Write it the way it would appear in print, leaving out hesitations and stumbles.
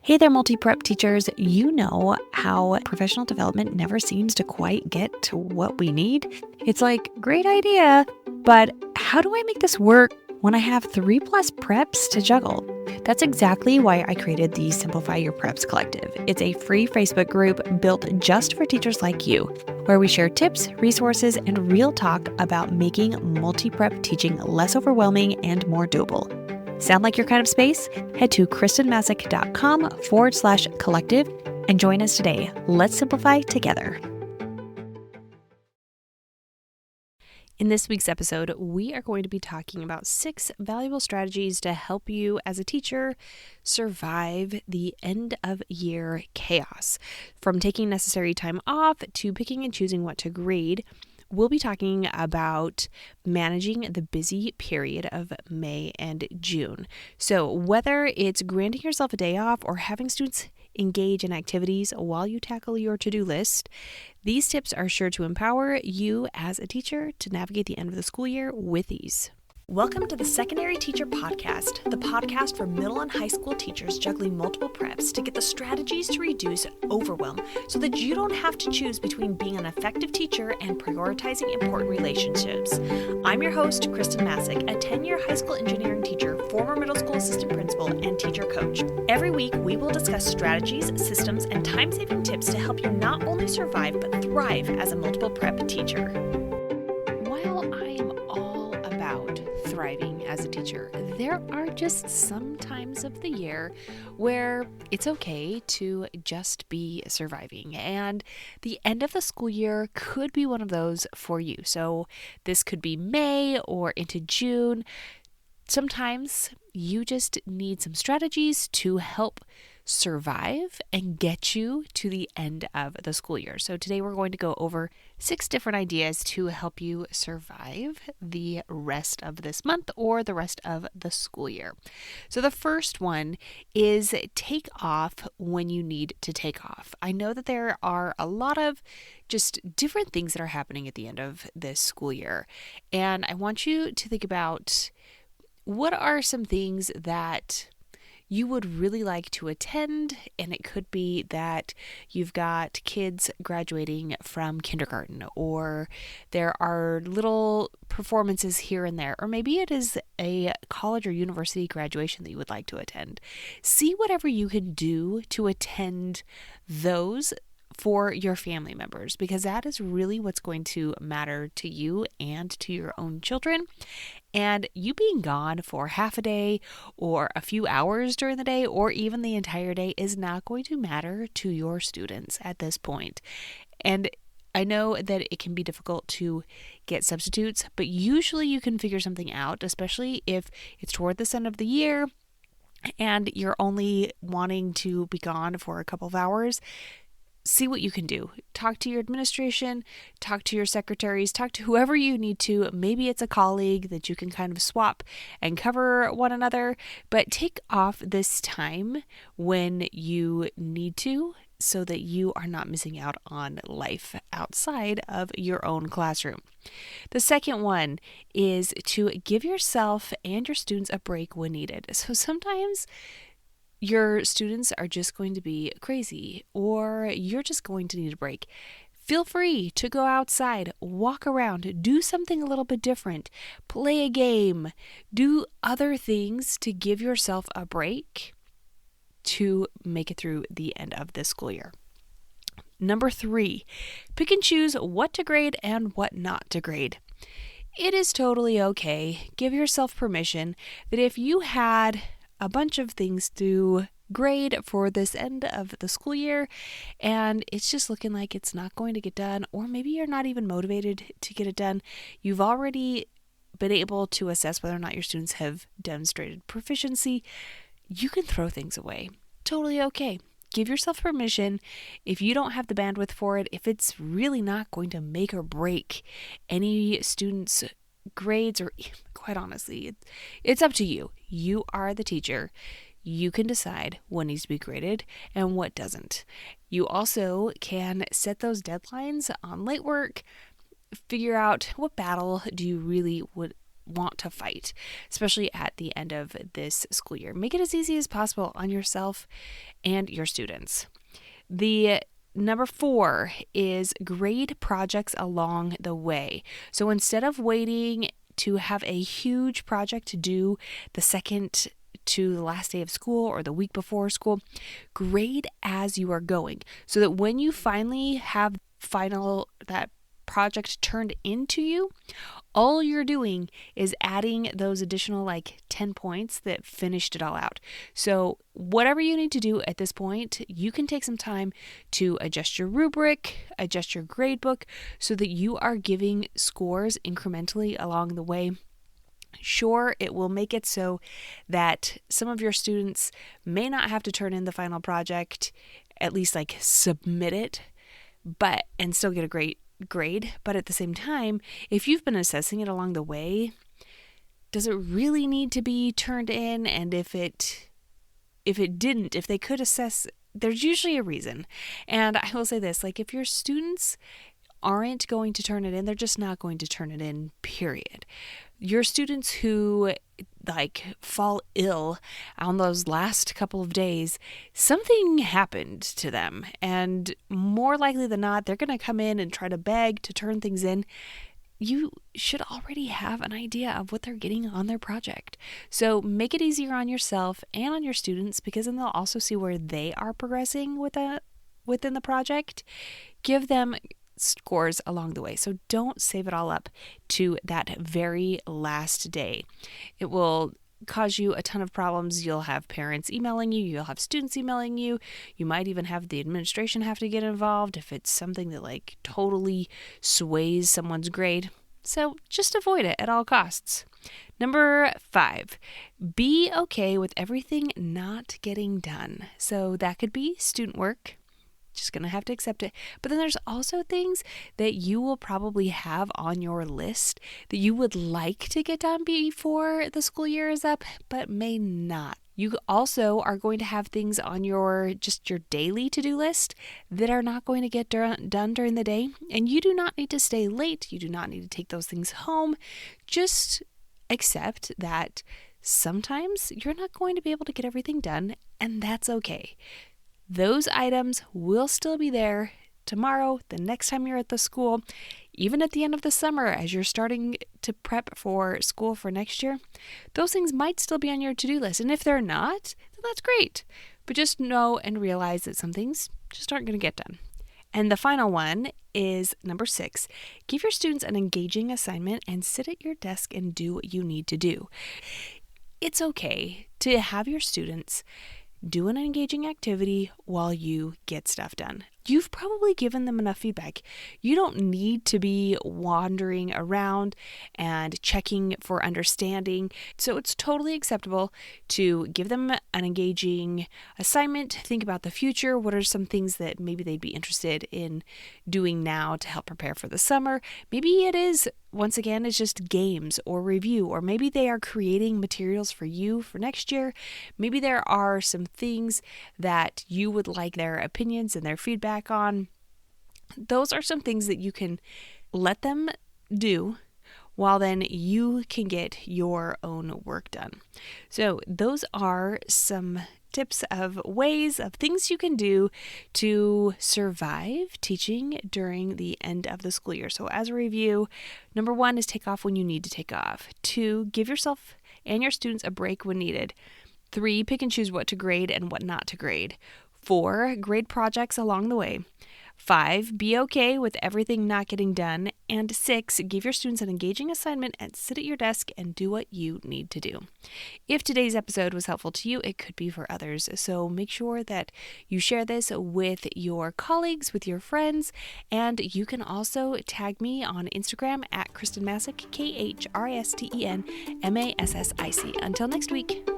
Hey there, multi-prep teachers. You know how professional development never seems to quite get to what we need? It's like, great idea, but how do I make this work when I have 3+ preps to juggle? That's exactly why I created the Simplify Your Preps Collective. It's a free Facebook group built just for teachers like you, where we share tips, resources, and real talk about making multi-prep teaching less overwhelming and more doable. Sound like your kind of space? Head to kristenmasick.com/collective and join us today. Let's simplify together. In this week's episode, we are going to be talking about 6 valuable strategies to help you as a teacher survive the end of year chaos. From taking necessary time off to picking and choosing what to grade, we'll be talking about managing the busy period of May and June. So whether it's granting yourself a day off or having students engage in activities while you tackle your to-do list, these tips are sure to empower you as a teacher to navigate the end of the school year with ease. Welcome to the Secondary Teacher Podcast, the podcast for middle and high school teachers juggling multiple preps to get the strategies to reduce overwhelm so that you don't have to choose between being an effective teacher and prioritizing important relationships. I'm your host, Kristen Masick, a 10-year high school engineering teacher, former middle school assistant principal, and teacher coach. Every week, we will discuss strategies, systems, and time-saving tips to help you not only survive but thrive as a multiple prep teacher. While I am all about thriving as a teacher, there are just some times of the year where it's okay to just be surviving, and the end of the school year could be one of those for you. So this could be May or into June. Sometimes you just need some strategies to help survive and get you to the end of the school year. So today we're going to go over 6 different ideas to help you survive the rest of this month or the rest of the school year. So the first one is take off when you need to take off. I know that there are a lot of just different things that are happening at the end of this school year, and I want you to think about what are some things that you would really like to attend. And it could be that you've got kids graduating from kindergarten, or there are little performances here and there, or maybe it is a college or university graduation that you would like to attend. See whatever you can do to attend those for your family members, because that is really what's going to matter to you and to your own children. And you being gone for half a day or a few hours during the day or even the entire day is not going to matter to your students at this point. And I know that it can be difficult to get substitutes, but usually you can figure something out, especially if it's toward this end of the year and you're only wanting to be gone for a couple of hours. See what you can do. Talk to your administration, talk to your secretaries, talk to whoever you need to. Maybe it's a colleague that you can kind of swap and cover one another, but take off this time when you need to so that you are not missing out on life outside of your own classroom. The second one is to give yourself and your students a break when needed. So sometimes your students are just going to be crazy, or you're just going to need a break. Feel free to go outside, walk around, do something a little bit different, play a game, do other things to give yourself a break to make it through the end of this school year. Number 3, pick and choose what to grade and what not to grade. It is totally okay. Give yourself permission that if you had a bunch of things to grade for this end of the school year and it's just looking like it's not going to get done, or maybe you're not even motivated to get it done, you've already been able to assess whether or not your students have demonstrated proficiency, you can throw things away. Totally okay. Give yourself permission if you don't have the bandwidth for it, if it's really not going to make or break any students' grades, or quite honestly, it's up to you. You are the teacher. You can decide what needs to be graded and what doesn't. You also can set those deadlines on late work, figure out what battle do you really would want to fight, especially at the end of this school year. Make it as easy as possible on yourself and your students. The number 4 is grade projects along the way. So instead of waiting to have a huge project to do the second to the last day of school or the week before school, grade as you are going so that when you finally have that project turned into you, all you're doing is adding those additional 10 points that finished it all out. So whatever you need to do at this point, you can take some time to adjust your rubric, adjust your grade book so that you are giving scores incrementally along the way. Sure, it will make it so that some of your students may not have to turn in the final project, at least submit it, and still get a great grade. But at the same time, if you've been assessing it along the way, does it really need to be turned in? And if they could assess, there's usually a reason. And I will say this, if your students aren't going to turn it in, they're just not going to turn it in, period. Your students who fall ill on those last couple of days, something happened to them, and more likely than not, they're going to come in and try to beg to turn things in. You should already have an idea of what they're getting on their project. So make it easier on yourself and on your students, because then they'll also see where they are progressing within the project. Give them scores along the way. So don't save it all up to that very last day. It will cause you a ton of problems. You'll have parents emailing you, you'll have students emailing you, you might even have the administration have to get involved if it's something that totally sways someone's grade. So just avoid it at all costs. Number 5, be okay with everything not getting done. So that could be student work. Just going to have to accept it. But then there's also things that you will probably have on your list that you would like to get done before the school year is up, but may not. You also are going to have things on your daily to-do list that are not going to get done during the day. And you do not need to stay late. You do not need to take those things home. Just accept that sometimes you're not going to be able to get everything done, and that's okay. Those items will still be there tomorrow, the next time you're at the school, even at the end of the summer as you're starting to prep for school for next year. Those things might still be on your to-do list. And if they're not, then that's great. But just know and realize that some things just aren't going to get done. And the final one is number 6. Give your students an engaging assignment and sit at your desk and do what you need to do. It's okay to have your students do an engaging activity while you get stuff done. You've probably given them enough feedback. You don't need to be wandering around and checking for understanding. So it's totally acceptable to give them an engaging assignment. Think about the future. What are some things that maybe they'd be interested in doing now to help prepare for the summer? Maybe it is, once again, it's just games or review, or maybe they are creating materials for you for next year. Maybe there are some things that you would like their opinions and their feedback on. Those are some things that you can let them do while then you can get your own work done. So those are some tips of ways of things you can do to survive teaching during the end of the school year. So as a review, number 1 is take off when you need to take off. 2, give yourself and your students a break when needed. 3, pick and choose what to grade and what not to grade. 4, grade projects along the way. 5, be okay with everything not getting done. And 6, give your students an engaging assignment and sit at your desk and do what you need to do. If today's episode was helpful to you, it could be for others. So make sure that you share this with your colleagues, with your friends, and you can also tag me on Instagram at Kristen Massick, KristenMassic. Until next week.